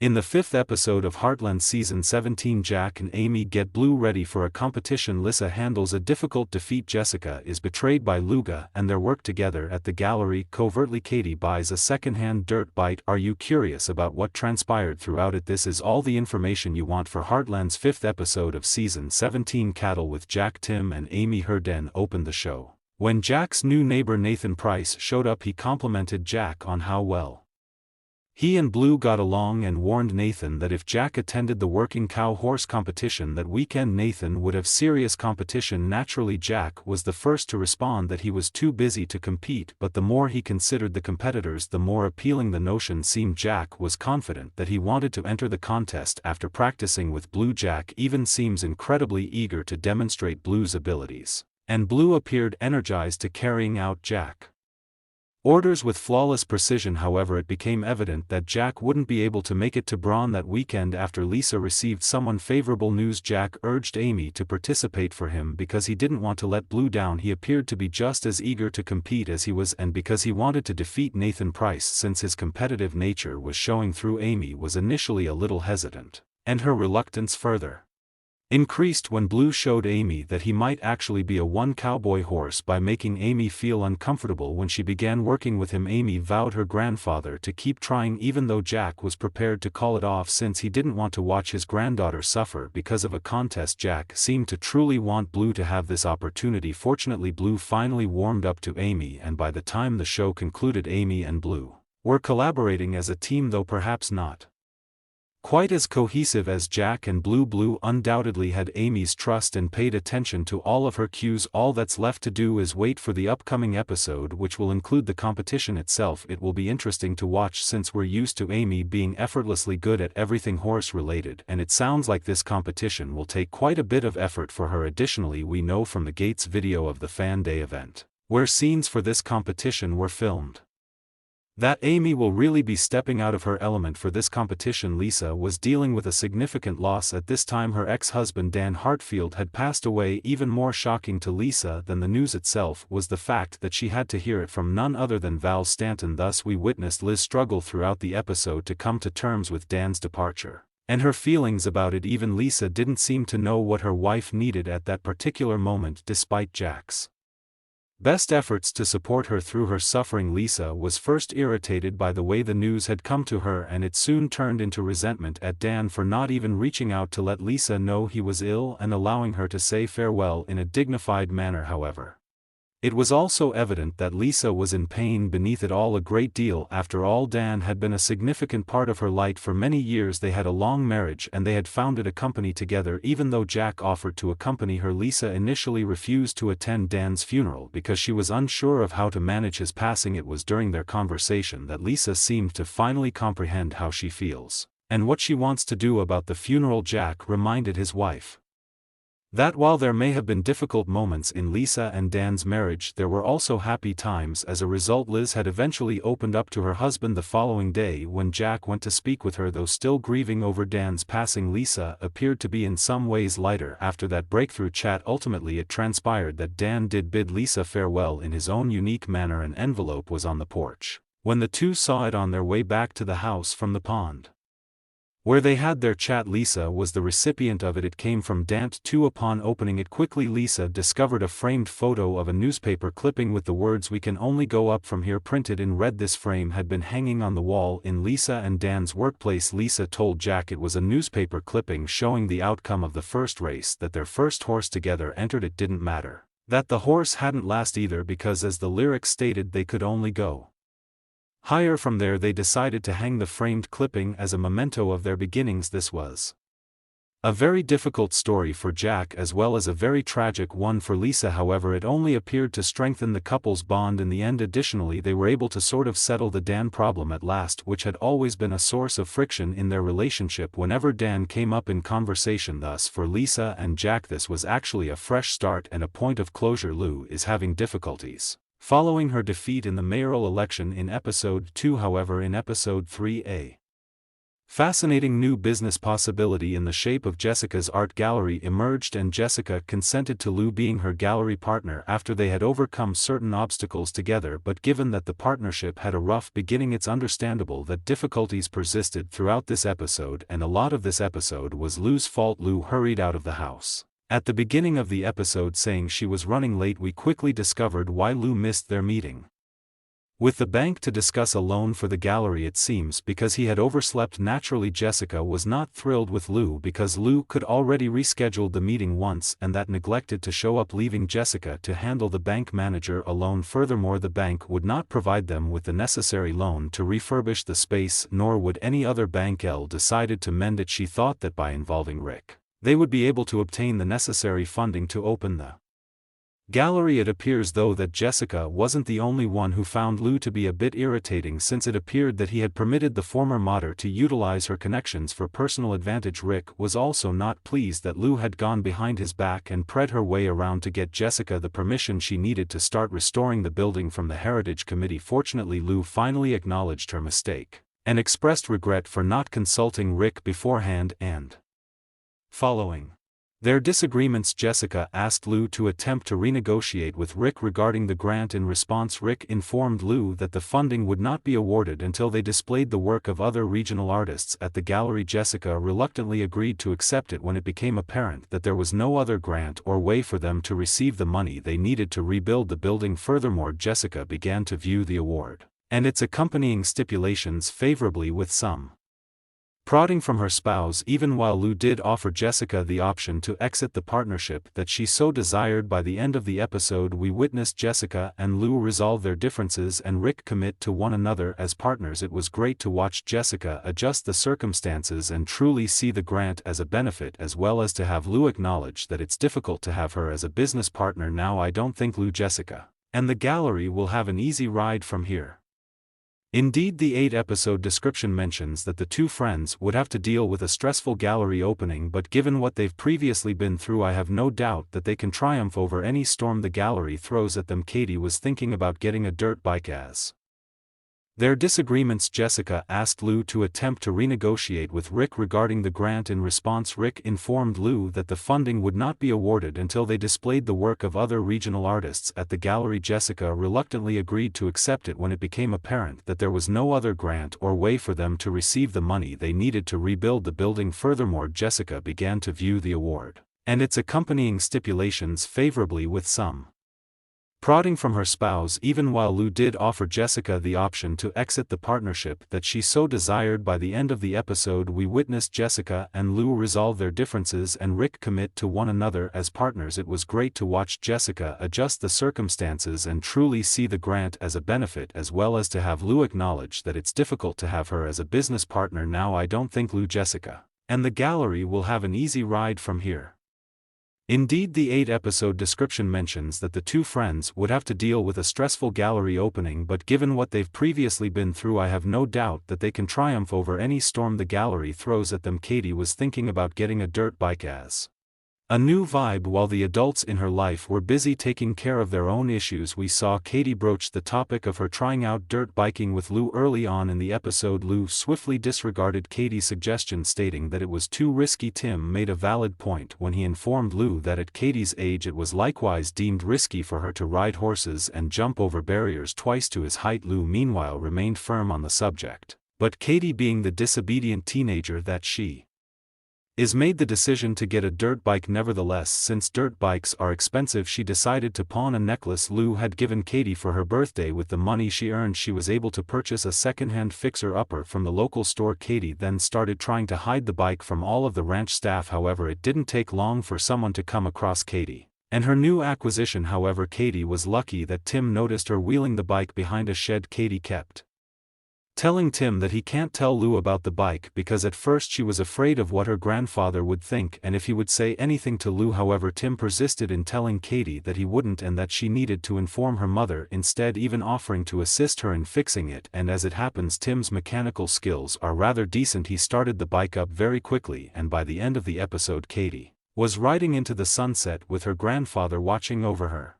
In the 5th episode of Heartland Season 17, Jack and Amy get Blue ready for a competition. Lisa handles a difficult defeat. Jessica is betrayed by Luga and their work together at the gallery. Covertly, Katie buys a secondhand dirt bike. Are you curious about what transpired throughout it? This is all the information you want for Heartland's 5th episode of Season 17. Cattle with Jack. Tim and Amy Heartland opened the show. When Jack's new neighbor Nathan Price showed up, he complimented Jack on how well he and Blue got along and warned Nathan that if Jack attended the working cow horse competition that weekend, Nathan would have serious competition. Naturally, Jack was the first to respond that he was too busy to compete, but the more he considered the competitors, the more appealing the notion seemed. Jack was confident that he wanted to enter the contest after practicing with Blue. Jack even seems incredibly eager to demonstrate Blue's abilities, and Blue appeared energized to carrying out Jack orders with flawless precision. However, it became evident that Jack wouldn't be able to make it to Braun that weekend after Lisa received some unfavorable news. Jack urged Amy to participate for him because he didn't want to let Blue down. He appeared to be just as eager to compete as he was, and because he wanted to defeat Nathan Price. Since his competitive nature was showing through, Amy was initially a little hesitant, and her reluctance further increased when Blue showed Amy that he might actually be a one cowboy horse by making Amy feel uncomfortable. When she began working with him, Amy vowed her grandfather to keep trying, even though Jack was prepared to call it off since he didn't want to watch his granddaughter suffer because of a contest. Jack seemed to truly want Blue to have this opportunity. Fortunately, Blue finally warmed up to Amy, and by the time the show concluded, Amy and Blue were collaborating as a team, though perhaps not quite as cohesive as Jack and Blue. Blue undoubtedly had Amy's trust and paid attention to all of her cues. All that's left to do is wait for the upcoming episode, which will include the competition itself. It will be interesting to watch since we're used to Amy being effortlessly good at everything horse related, and it sounds like this competition will take quite a bit of effort for her. Additionally, we know from the Gates video of the Fan Day event, where scenes for this competition were filmed, that Amy will really be stepping out of her element for this competition. Lisa was dealing with a significant loss at this time. Her ex-husband Dan Hartfield had passed away. Even more shocking to Lisa than the news itself was the fact that she had to hear it from none other than Val Stanton. Thus we witnessed Liz struggle throughout the episode to come to terms with Dan's departure, and her feelings about it. Even Lisa didn't seem to know what her wife needed at that particular moment, despite Jack's best efforts to support her through her suffering. Lisa was first irritated by the way the news had come to her, and it soon turned into resentment at Dan for not even reaching out to let Lisa know he was ill and allowing her to say farewell in a dignified manner. However, it was also evident that Lisa was in pain beneath it all a great deal. After all, Dan had been a significant part of her life for many years. They had a long marriage and they had founded a company together. Even though Jack offered to accompany her, Lisa initially refused to attend Dan's funeral because she was unsure of how to manage his passing. It was during their conversation that Lisa seemed to finally comprehend how she feels and what she wants to do about the funeral. Jack reminded his wife that while there may have been difficult moments in Lisa and Dan's marriage, there were also happy times. As a result, Liz had eventually opened up to her husband the following day when Jack went to speak with her. Though still grieving over Dan's passing, Lisa appeared to be in some ways lighter after that breakthrough chat. Ultimately, it transpired that Dan did bid Lisa farewell in his own unique manner. An envelope was on the porch when the two saw it on their way back to the house from the pond where they had their chat. Lisa was the recipient of it. It came from Dan too. Upon opening it quickly, Lisa discovered a framed photo of a newspaper clipping with the words "We can only go up from here" printed in red. This frame had been hanging on the wall in Lisa and Dan's workplace. Lisa told Jack it was a newspaper clipping showing the outcome of the first race that their first horse together entered. It didn't matter that the horse hadn't last either, because as the lyrics stated, they could only go higher from there. They decided to hang the framed clipping as a memento of their beginnings. This was a very difficult story for Jack as well as a very tragic one for Lisa. However, it only appeared to strengthen the couple's bond in the end. Additionally, they were able to sort of settle the Dan problem at last, which had always been a source of friction in their relationship whenever Dan came up in conversation. Thus for Lisa and Jack, this was actually a fresh start and a point of closure. Lou is having difficulties following her defeat in the mayoral election in episode 2. However, in episode 3a, Fascinating new business possibility in the shape of Jessica's art gallery emerged, and Jessica consented to Lou being her gallery partner after they had overcome certain obstacles together. But given that the partnership had a rough beginning, it's understandable that difficulties persisted throughout this episode, and a lot of this episode was Lou's fault. Lou hurried out of the house at the beginning of the episode saying she was running late. We quickly discovered why Lou missed their meeting with the bank to discuss a loan for the gallery, it seems because he had overslept. Naturally, Jessica was not thrilled with Lou because Lou could already rescheduled the meeting once, and that neglected to show up, leaving Jessica to handle the bank manager alone. Furthermore, the bank would not provide them with the necessary loan to refurbish the space, nor would any other bank. Elle decided to mend it. She thought that by involving Rick, they would be able to obtain the necessary funding to open the gallery. It appears though that Jessica wasn't the only one who found Lou to be a bit irritating, since it appeared that he had permitted the former modder to utilize her connections for personal advantage. Rick was also not pleased that Lou had gone behind his back and preyed her way around to get Jessica the permission she needed to start restoring the building from the Heritage Committee. Fortunately, Lou finally acknowledged her mistake and expressed regret for not consulting Rick beforehand, and following their disagreements, Jessica asked Lou to attempt to renegotiate with Rick regarding the grant. In response, Rick informed Lou that the funding would not be awarded until they displayed the work of other regional artists at the gallery. Jessica reluctantly agreed to accept it when it became apparent that there was no other grant or way for them to receive the money they needed to rebuild the building. Furthermore, Jessica began to view the award and its accompanying stipulations favorably, with some prodding from her spouse. Even while Lou did offer Jessica the option to exit the partnership that she so desired, by the end of the episode we witnessed Jessica and Lou resolve their differences and Rick commit to one another as partners. It was great to watch Jessica adjust the circumstances and truly see the grant as a benefit, as well as to have Lou acknowledge that it's difficult to have her as a business partner now. I don't think Lou, Jessica, and the gallery will have an easy ride from here. Indeed, the 8-episode description mentions that the two friends would have to deal with a stressful gallery opening, but given what they've previously been through, I have no doubt that they can triumph over any storm the gallery throws at them. Katie was thinking about getting a dirt bike as their disagreements. Jessica asked Lou to attempt to renegotiate with Rick regarding the grant. In response, Rick informed Lou that the funding would not be awarded until they displayed the work of other regional artists at the gallery. Jessica reluctantly agreed to accept it when it became apparent that there was no other grant or way for them to receive the money they needed to rebuild the building. Furthermore, Jessica began to view the award and its accompanying stipulations favorably, with some prodding from her spouse. Even while Lou did offer Jessica the option to exit the partnership that she so desired, by the end of the episode we witnessed Jessica and Lou resolve their differences and Rick commit to one another as partners. It was great to watch Jessica adjust the circumstances and truly see the grant as a benefit, as well as to have Lou acknowledge that it's difficult to have her as a business partner now. I don't think Lou, Jessica, and the gallery will have an easy ride from here. Indeed, the 8-episode description mentions that the two friends would have to deal with a stressful gallery opening, but given what they've previously been through, I have no doubt that they can triumph over any storm the gallery throws at them. Katie was thinking about getting a dirt bike as a new vibe. While the adults in her life were busy taking care of their own issues, we saw Katie broach the topic of her trying out dirt biking with Lou. Early on in the episode, Lou swiftly disregarded Katie's suggestion, stating that it was too risky. Tim made a valid point when he informed Lou that at Katie's age it was likewise deemed risky for her to ride horses and jump over barriers twice to his height. Lou meanwhile remained firm on the subject, but Katie, being the disobedient teenager that she is, made the decision to get a dirt bike. Nevertheless, since dirt bikes are expensive, she decided to pawn a necklace Lou had given Katie for her birthday. With the money she earned, she was able to purchase a secondhand fixer-upper from the local store. Katie then started trying to hide the bike from all of the ranch staff. However, it didn't take long for someone to come across Katie and her new acquisition. However, Katie was lucky that Tim noticed her wheeling the bike behind a shed. Katie kept telling Tim that he can't tell Lou about the bike because at first she was afraid of what her grandfather would think and if he would say anything to Lou. However, Tim persisted in telling Katie that he wouldn't and that she needed to inform her mother instead, even offering to assist her in fixing it. And as it happens, Tim's mechanical skills are rather decent. He started the bike up very quickly, and by the end of the episode Katie was riding into the sunset with her grandfather watching over her.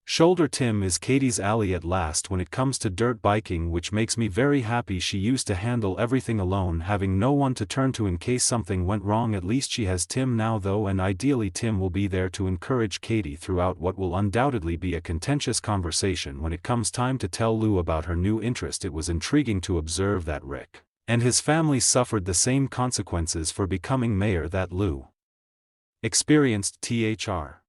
Shoulder Tim is Katie's ally at last when it comes to dirt biking, which makes me very happy. She used to handle everything alone, having no one to turn to in case something went wrong. At least she has Tim now though, and ideally Tim will be there to encourage Katie throughout what will undoubtedly be a contentious conversation when it comes time to tell Lou about her new interest. It was intriguing to observe that Rick and his family suffered the same consequences for becoming mayor that Lou experienced. Thr.